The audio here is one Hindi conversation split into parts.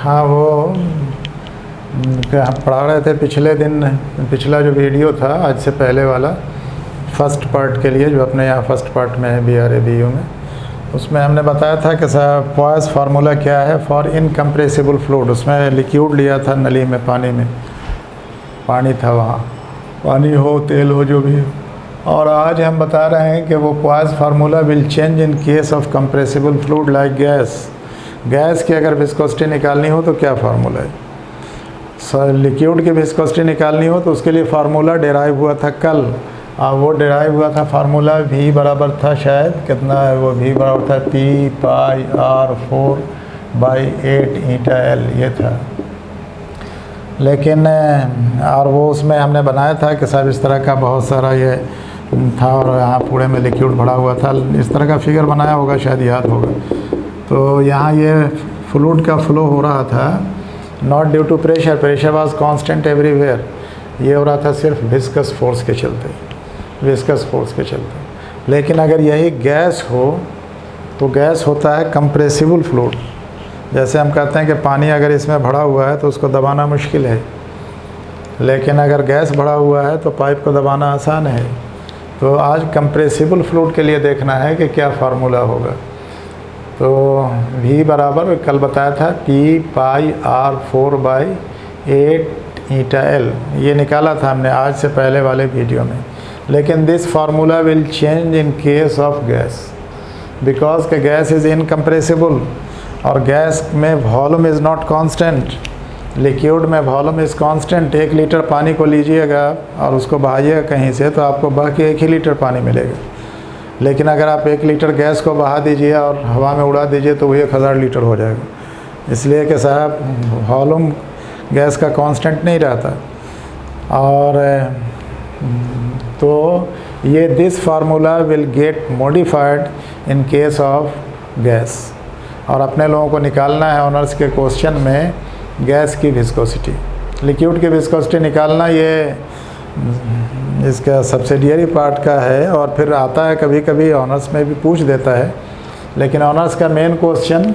हाँ, वो क्या हम पढ़ा रहे थे पिछले दिन, पिछला जो वीडियो था आज से पहले वाला फर्स्ट पार्ट के लिए, जो अपने यहाँ फर्स्ट पार्ट में है BRA-BU में, उसमें हमने बताया था कि साहब पॉइस फार्मूला क्या है फॉर इनकम्प्रेसिबल फ्लूइड। उसमें लिक्विड लिया था नली में, पानी था वहाँ, पानी हो तेल हो जो भी हो। और आज हम बता रहे हैं कि वो poised formula will change in case of compressible fluid like gas की अगर विस्कोसिटी निकालनी हो तो क्या फार्मूला है। लिक्विड की विस्कोसिटी निकालनी हो तो उसके लिए फार्मूला डिराइव हुआ था कल, और वो डिराइव हुआ था फार्मूला V बराबर था शायद कितना है वो, V बराबर था P πr4/8 η L, ये था। लेकिन और वो उसमें हमने बनाया था कि साहब इस तरह का बहुत सारा ये था और यहाँ पूरे में लिक्विड भरा हुआ था, इस तरह का फिगर बनाया होगा, शायद याद होगा। तो यहाँ ये फ्लूइड का फ्लो हो रहा था not due to pressure was constant everywhere, ये हो रहा था सिर्फ विस्कस फोर्स के चलते। लेकिन अगर यही गैस हो तो गैस होता है कंप्रेसिबल फ्लूइड। जैसे हम कहते हैं कि पानी अगर इसमें भरा हुआ है तो उसको दबाना मुश्किल है, लेकिन अगर गैस भरा हुआ है तो पाइप को दबाना आसान है। तो आज कंप्रेसिबल फ्लूइड के लिए देखना है कि क्या फार्मूला होगा। तो V बराबर कल बताया था P πr4/8 η L, ये निकाला था हमने आज से पहले वाले वीडियो में। लेकिन this formula will change in case of gas, because के गैस इज़ इनकम्प्रेसिबल और गैस में volume is not constant, liquid में वॉल्यूम इज़ कांस्टेंट। 1 लीटर पानी को लीजिएगा और उसको बहाइएगा कहीं से तो आपको बह के 1 ही लीटर पानी मिलेगा। लेकिन अगर आप 1 लीटर गैस को बहा दीजिए और हवा में उड़ा दीजिए तो वो 1000 लीटर हो जाएगा। इसलिए कि साहब वॉल्यूम गैस का कांस्टेंट नहीं रहता। और तो ये this formula will get modified in case of gas. और अपने लोगों को निकालना है ऑनर्स के क्वेश्चन में गैस की विस्कोसिटी, लिक्विड की विस्कोसिटी निकालना, ये इसका सब्सिडियरी पार्ट का है। और फिर आता है कभी कभी ऑनर्स में भी पूछ देता है, लेकिन ऑनर्स का मेन क्वेश्चन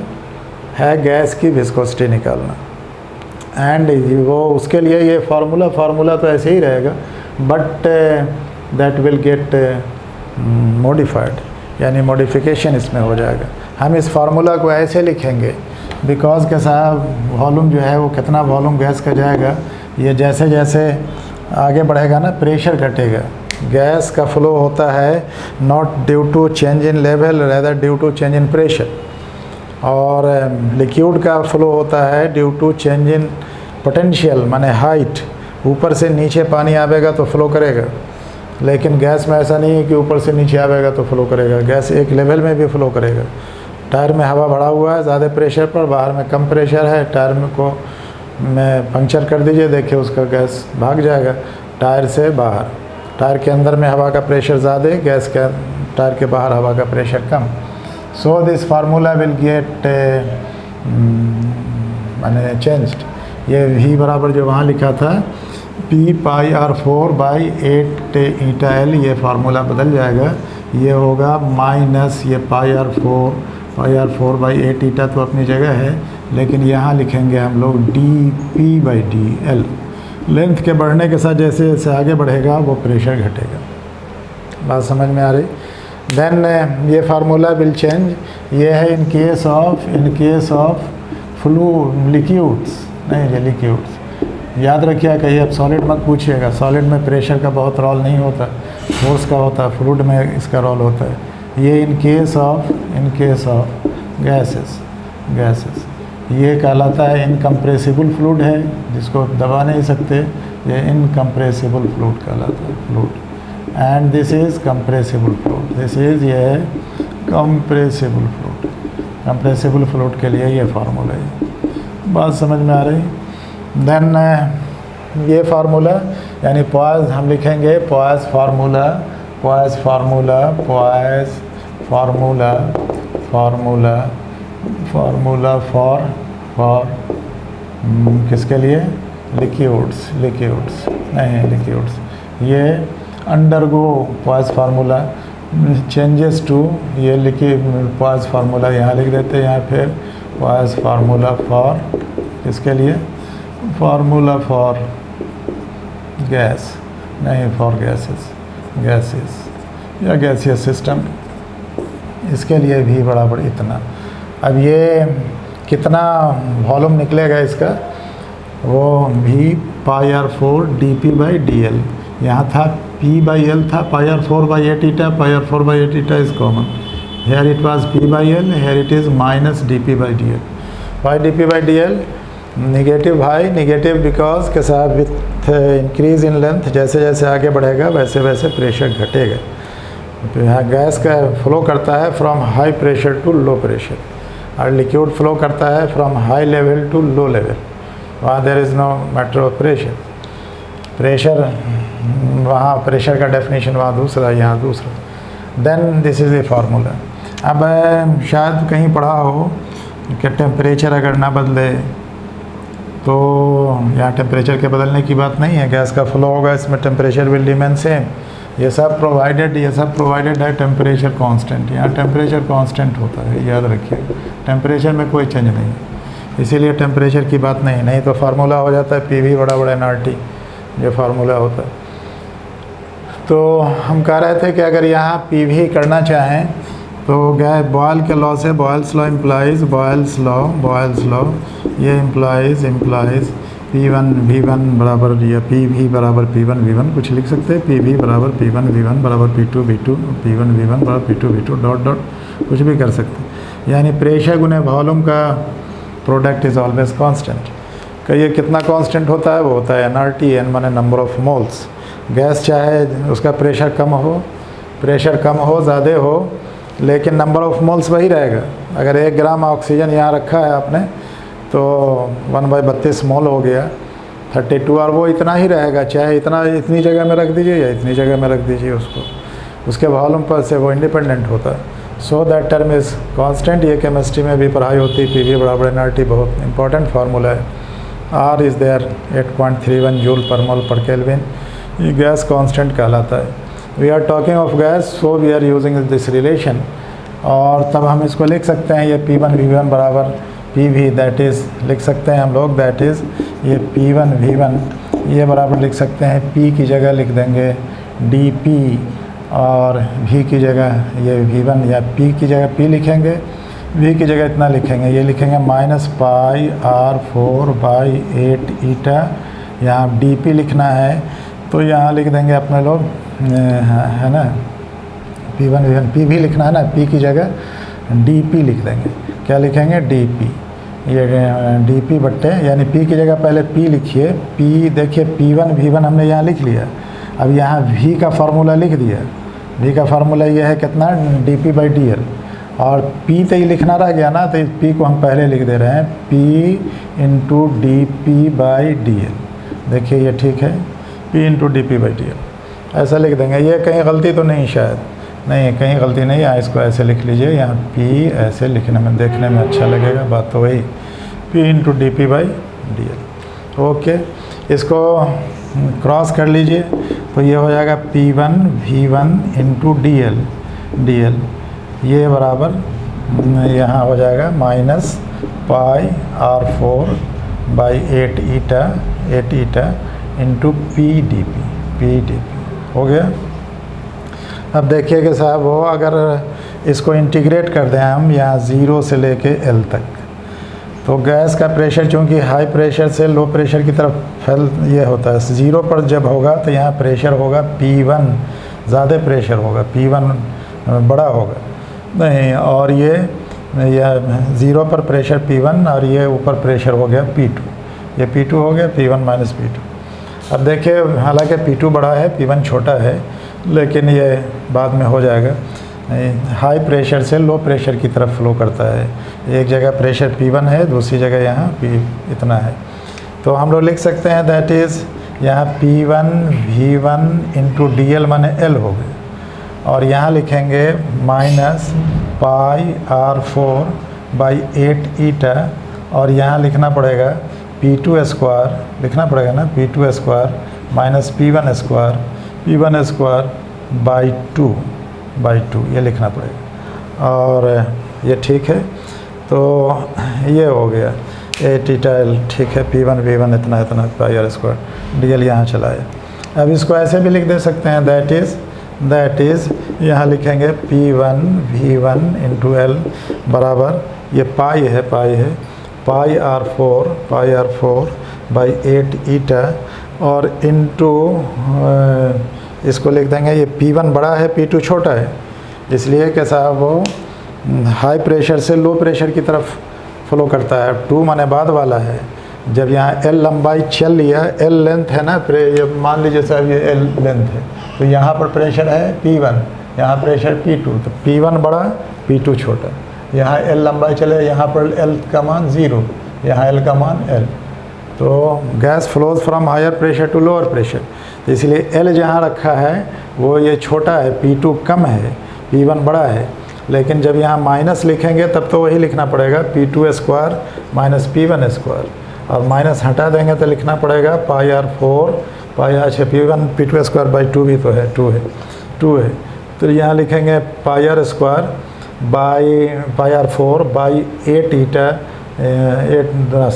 है गैस की विस्कोसिटी निकालना। एंड वो उसके लिए ये फार्मूला तो ऐसे ही रहेगा, but that will get modified, यानी मॉडिफिकेशन इसमें हो जाएगा। हम इस फार्मूला को ऐसे लिखेंगे बिकॉज के साहब वॉल्यूम जो है वो कितना वॉल्यूम गैस का जाएगा, ये जैसे जैसे आगे बढ़ेगा ना प्रेशर घटेगा। गैस का फ्लो होता है not due to change in level rather due to change in pressure, और लिक्विड का फ्लो होता है due to change in potential, माने हाइट। ऊपर से नीचे पानी आवेगा तो फ्लो करेगा, लेकिन गैस में ऐसा नहीं है कि ऊपर से नीचे आवेगा तो फ्लो करेगा। गैस एक लेवल में भी फ्लो करेगा। टायर में हवा भरा हुआ है ज़्यादा प्रेशर पर, बाहर में कम प्रेशर है, टायर में को में पंक्चर कर दीजिए, देखिए उसका गैस भाग जाएगा टायर से बाहर। टायर के अंदर में हवा का प्रेशर ज़्यादा, गैस के टायर के बाहर हवा का pressure come. So this formula will get माने चेंज्ड। ये V बराबर जो वहाँ लिखा था P πr4/8 η L, ये फार्मूला बदल जाएगा, ये होगा माइनस ये πr4/8 η तो अपनी जगह है, लेकिन यहाँ लिखेंगे हम लोग dP/dL। लेंथ के बढ़ने के साथ जैसे जैसे आगे बढ़ेगा वो प्रेशर घटेगा। बात समझ में आ रही। देन ये फार्मूला विल चेंज, ये है इन केस ऑफ लिक्विड्स, नहीं ये लिक्विड्स याद रखिए। कहीं आप सॉलिड मत पूछिएगा, सॉलिड में प्रेशर का बहुत रोल नहीं होता, फोर्स का होता है, फ्लूइड में इसका रोल होता है। ये इन केस ऑफ गैसेस, ये कहलाता है इनकम्प्रेसिबल फ्लूइड है, जिसको दबा नहीं सकते, ये इनकम्प्रेसिबल फ्लूइड कहलाता है fluid. And this is compressible fluid, ये है कंप्रेसिबल फ्लूइड के लिए ये फार्मूला है। बात समझ में आ रही। देन ये फार्मूला यानी पॉइस हम लिखेंगे पॉइस फार्मूला फॉर किसके लिए, लिक्विड्स ये undergo Poiseuille formula changes to, ये लिखिए पॉइस फार्मूला यहाँ लिख देते हैं, यहाँ फिर Poisson फार्मूला फॉर किसके लिए, फार्मूला फॉर गैस, नहीं फॉर गैसेस या गैसियस सिस्टम, इसके लिए भी बराबर इतना। अब ये कितना वॉल्यूम निकलेगा इसका, वो V πr4 dp/dl, यहाँ था P/L था, πr4/8 πr4/8 is common, here it was P/L, here it is minus dp/dl. Why dp/dl? Negative भाई नेगेटिव बिकॉज के साथ विथ इंक्रीज इन लेंथ, जैसे जैसे आगे बढ़ेगा वैसे वैसे प्रेशर घटेगा। तो यहाँ गैस का फ्लो करता है from high pressure to low pressure, और लिक्विड फ्लो करता है from high level to low level. वहाँ there is no matter of pressure, वहाँ प्रेशर का डेफिनेशन वहाँ दूसरा, यहाँ दूसरा। Then this is a formula. अब शायद कहीं पढ़ा हो कि टेम्परेचर अगर ना बदले तो यहाँ टेम्परेचर के बदलने की बात नहीं है, गैस का फ्लो होगा, इसमें टेम्परेचर विल रिमेन सेम। ये सब प्रोवाइडेड है टेम्परेचर कांस्टेंट, यहाँ टेम्परेचर कांस्टेंट होता है, याद रखिए, टेम्परेचर में कोई चेंज नहीं है, इसीलिए टेम्परेचर की बात नहीं तो फार्मूला हो जाता है PV बड़ा nRT, ये फार्मूला होता है। तो हम कह रहे थे कि अगर यहाँ PV करना चाहें तो गैस बॉयल के लॉ से, Boyle's law implies Boyle's law ये इम्प्लाइज P1 V1 बराबर या PV बराबर P1 V1 कुछ लिख सकते हैं, PV बराबर P1 V1 बराबर P2 V2, P1 V1 बराबर P2 V2 डॉट कुछ भी कर सकते हैं। यानी प्रेशर गुने वॉल्यूम का प्रोडक्ट इज़ ऑलवेज कांस्टेंट। कि ये कितना कांस्टेंट होता है, वो होता है nRT, n माने नंबर ऑफ मोल्स। गैस चाहे उसका प्रेशर कम हो ज़्यादा हो, लेकिन नंबर ऑफ मोल्स वही रहेगा। अगर 1 ग्राम ऑक्सीजन यहाँ रखा है आपने तो 1/32 मोल हो गया 32, और वो इतना ही रहेगा, चाहे इतनी जगह में रख दीजिए या इतनी जगह में रख दीजिए उसको, उसके वॉल्यूम पर से वो इंडिपेंडेंट होता है। So that term is constant. ये केमिस्ट्री में भी पढ़ाई होती है, PV बराबर nRT, बहुत इंपॉर्टेंट फार्मूला है। R is there 8.31 joule per mole per kelvin, ये गैस कांस्टेंट कहलाता है। We are talking of gas, so we are using this relation, और तब हम इसको लिख सकते हैं, ये P1 V1 बराबर PV, दैट इज़ लिख सकते हैं हम लोग, दैट इज़ ये P1 V1 ये बराबर लिख सकते हैं, P की जगह लिख देंगे dP, और V की जगह ये V1 या P की जगह P लिखेंगे, V की जगह इतना लिखेंगे, ये लिखेंगे -πr4/8 ईटा। यहाँ dP लिखना है तो यहाँ लिख देंगे अपने लोग, है ना, P1 V1 PV लिखना है ना, P की जगह dP लिख देंगे। क्या लिखेंगे, dP, ये dP बट्टे, यानी P की जगह पहले P लिखिए, P देखिए P1 V1 हमने यहाँ लिख लिया, अब यहाँ V का फार्मूला लिख दिया। V का फार्मूला ये है कितना, dP/dl, और P तो ही लिखना रह गया ना, तो इस P को हम पहले लिख दे रहे हैं, P × dP/dl। देखिए ये ठीक है, P × dP/dl ऐसा लिख देंगे। ये कहीं गलती तो नहीं, शायद नहीं, कहीं गलती नहीं है, इसको ऐसे लिख लीजिए, यहाँ P ऐसे लिखने में देखने में अच्छा लगेगा, बात तो वही, P × dP/dl। ओके, इसको क्रॉस कर लीजिए तो ये हो जाएगा P1 V1 × dl, ये बराबर यहाँ हो जाएगा -πr4/8 ईटा × P हो गया। अब देखिए कि साहब वो अगर इसको इंटीग्रेट कर दें हम यहाँ 0 से लेके L तक, तो गैस का प्रेशर चूँकि हाई प्रेशर से लो प्रेशर की तरफ फैल ये होता है, 0 पर जब होगा तो यहाँ प्रेशर होगा P1, ज़्यादा प्रेशर होगा, P1 बड़ा होगा नहीं, और ये 0 पर प्रेशर P1 और ये ऊपर प्रेशर हो गया P2, ये P2 हो गया, P1 - P2। अब देखिए हालांकि P2 बड़ा है, P1 छोटा है, लेकिन ये बाद में हो जाएगा। हाई प्रेशर से लो प्रेशर की तरफ फ्लो करता है, एक जगह प्रेशर P1 है, दूसरी जगह यहाँ P इतना है, तो हम लोग लिख सकते हैं दैट इज़ यहाँ P1 V1 × dl माने L हो गए, और यहाँ लिखेंगे -πr4/8 ईटा, और यहाँ लिखना पड़ेगा P2² लिखना पड़ेगा ना, P2² -P1² /2 ये लिखना पड़ेगा, और ये ठीक है। तो ये हो गया एट ईटा एल, ठीक है। P1 V1 इतना इतना पाई आर स्क्वायर, डी एल यहाँ चला है। अब इसको ऐसे भी लिख दे सकते हैं, दैट इज़ यहाँ लिखेंगे P1 V1 इंटू एल बराबर, ये पाई है पाई आर फोर बाई 8 ईटा, और इंटू इसको लिख देंगे, ये P1 बड़ा है P2 छोटा है, इसलिए कि साहब वो हाई प्रेशर से लो प्रेशर की तरफ फ्लो करता है। 2 माने बाद वाला है। जब यहाँ L लंबाई चल लिया, L लेंथ है ना, ये मान लीजिए साहब ये L लेंथ है, तो यहाँ पर प्रेशर है P1, यहाँ प्रेशर P2, तो P1 बड़ा P2 छोटा। यहाँ L लंबाई चले, यहाँ पर L का मान 0, यहाँ L का मान L, तो gas flows from higher pressure to lower pressure, इसलिए L जहाँ रखा है वो ये छोटा है, P2 कम है, P1 बड़ा है। लेकिन जब यहाँ माइनस लिखेंगे तब तो वही लिखना पड़ेगा P2 square minus P1 square, और माइनस हटा देंगे तो लिखना पड़ेगा pi r four pi r P1 P2 square by 2 भी तो है, 2 है, तो यहाँ लिखेंगे pi r square by pi r four by 8 eta,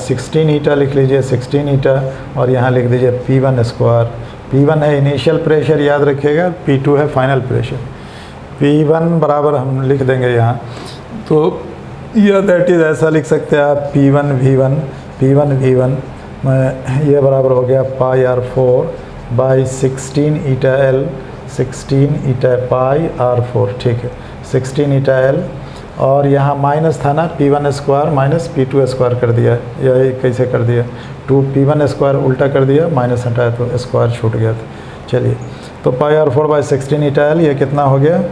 16 eta लिख लीजिए, 16 ईटा, और यहाँ लिख दीजिए P1 स्क्वायर। P1 है इनिशियल प्रेशर, याद रखिएगा, P2 है फाइनल प्रेशर। P1 बराबर हम लिख देंगे यहाँ, तो यह दैट इज़ ऐसा लिख सकते हैं आप P1 V1 ये बराबर हो गया pi r four by 16 eta L, 16 eta pi r four, ठीक है, 16 ईटा एल, और यहाँ माइनस था ना, P1 square minus P2 square कर दिया, यही कैसे कर दिया, 2 P1 स्क्वायर उल्टा कर दिया, माइनस हटाया तो स्क्वायर छूट गया था। चलिए, तो pi r four by 16 eta L, ये कितना हो गया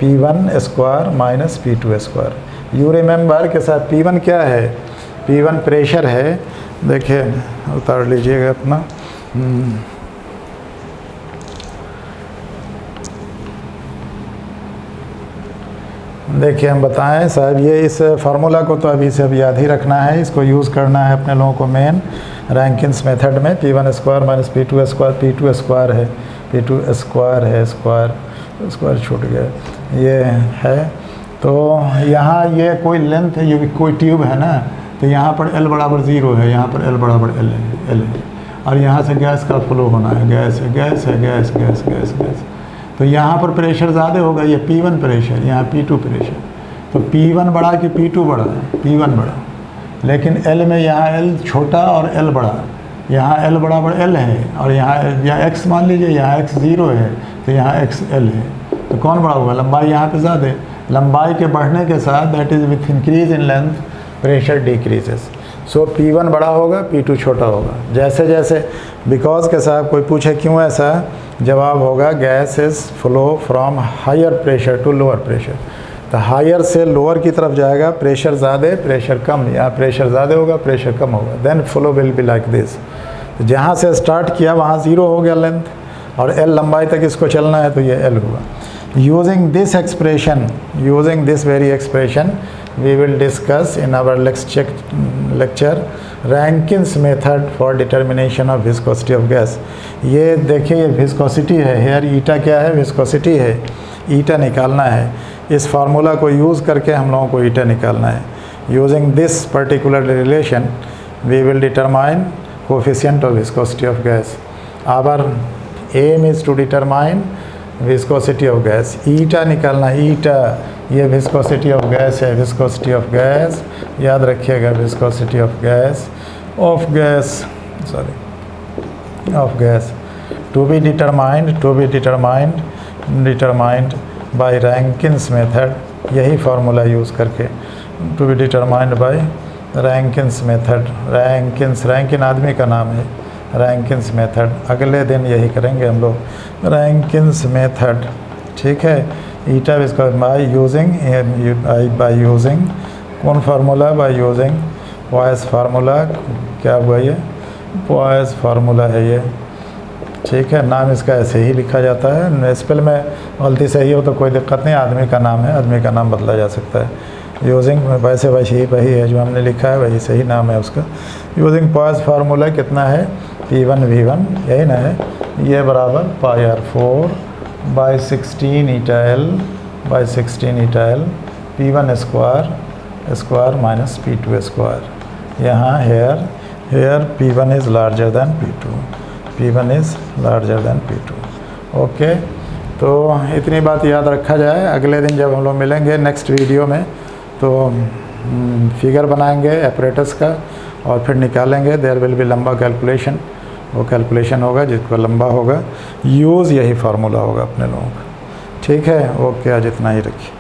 P1 square minus P2 square. You remember के साथ P1 क्या है, P1 प्रेशर है, देखिए उतार लीजिएगा अपना, देखिए हम बताएं साहब, ये इस फार्मूला को तो अभी से अब याद ही रखना है, इसको यूज़ करना है अपने लोगों को मेन रैंकिन्स मेथड में। P1 square minus P2 square, P2 square है, P2 स्क्वायर है, स्क्वायर छूट गया, ये है। तो यहाँ ये कोई लेंथ है, ये कोई ट्यूब है ना, तो यहाँ पर L बराबर 0 है, यहाँ पर L बराबर L है, और यहाँ से गैस का फ्लो होना है, गैस। तो यहाँ पर प्रेशर ज़्यादा होगा, ये P1 प्रेशर, यहाँ P2 प्रेशर, तो P1 बड़ा कि P2 बड़ा है, P1 बड़ा, लेकिन L में यहाँ L छोटा और L बड़ा, यहाँ L बराबर L है, और यहाँ X मान लीजिए, यहाँ X 0 है, तो यहाँ X L है, तो कौन बड़ा होगा, लंबाई यहाँ पे ज़्यादा है। लंबाई के बढ़ने के साथ that is with increase in length pressure decreases, so P1 बड़ा होगा, P2 छोटा होगा, जैसे जैसे, बिकॉज के साथ कोई पूछे क्यों ऐसा, जवाब होगा gas is flow from higher pressure to lower pressure, तो हायर से लोअर की तरफ जाएगा, प्रेशर ज़्यादा प्रेशर कम, यहाँ प्रेशर ज़्यादा होगा प्रेशर कम होगा, then flow will be like this. तो जहाँ से स्टार्ट किया वहाँ 0 हो गया लेंथ, और L लंबाई तक इसको चलना है, तो ये L हुआ। Using this very expression we will discuss in our lecture Rankins method for determination of viscosity of gas। ये देखिए, ये viscosity है, हेयर ईटा क्या है, viscosity है, ईटा निकालना है, इस फार्मूला को यूज़ करके हम लोगों को ईटा निकालना है। Using this particular relation we will determine coefficient of viscosity of gas। our aim is to determine viscosity of gas, eta निकालना, ईटा, ये विस्कोसिटी ऑफ गैस है, विस्कोसिटी ऑफ गैस, याद रखिएगा, viscosity of gas to be determined by Rankine's method, यही फार्मूला यूज़ करके, to be determined by Rankine's method. Rankine आदमी का नाम है, रैंकिन्स मेथड, अगले दिन यही करेंगे हम लोग, रैंकिन्स मेथड, ठीक है। ईटा इसका बाय यूजिंग कौन formula, by using poised formula, क्या हुआ ये, पॉइस फार्मूला है ये, ठीक है। नाम इसका ऐसे ही लिखा जाता है, स्पेल में गलती सही हो तो कोई दिक्कत नहीं, आदमी का नाम है, आदमी का नाम बदला जा सकता है। यूजिंग वैसे वही है जो हमने लिखा है, वही सही नाम है उसका। यूजिंग पॉइस फार्मूला कितना है, P1 V1, यही ना है, ये बराबर pi r four by 16 eta L P1 square square minus P2 square. यहाँ here P1 is larger than P2, P1 is larger than P2। Okay, तो इतनी बात याद रखा जाए। अगले दिन जब हम लोग मिलेंगे नेक्स्ट वीडियो में तो फिगर बनाएंगे एपरेटस का और फिर निकालेंगे। देयर विल बी लंबा कैलकुलेशन, वो कैलकुलेशन होगा जिसको लंबा होगा यूज़ यही फार्मूला होगा अपने लोगों का। ठीक है, ओके, आज इतना ही रखिए।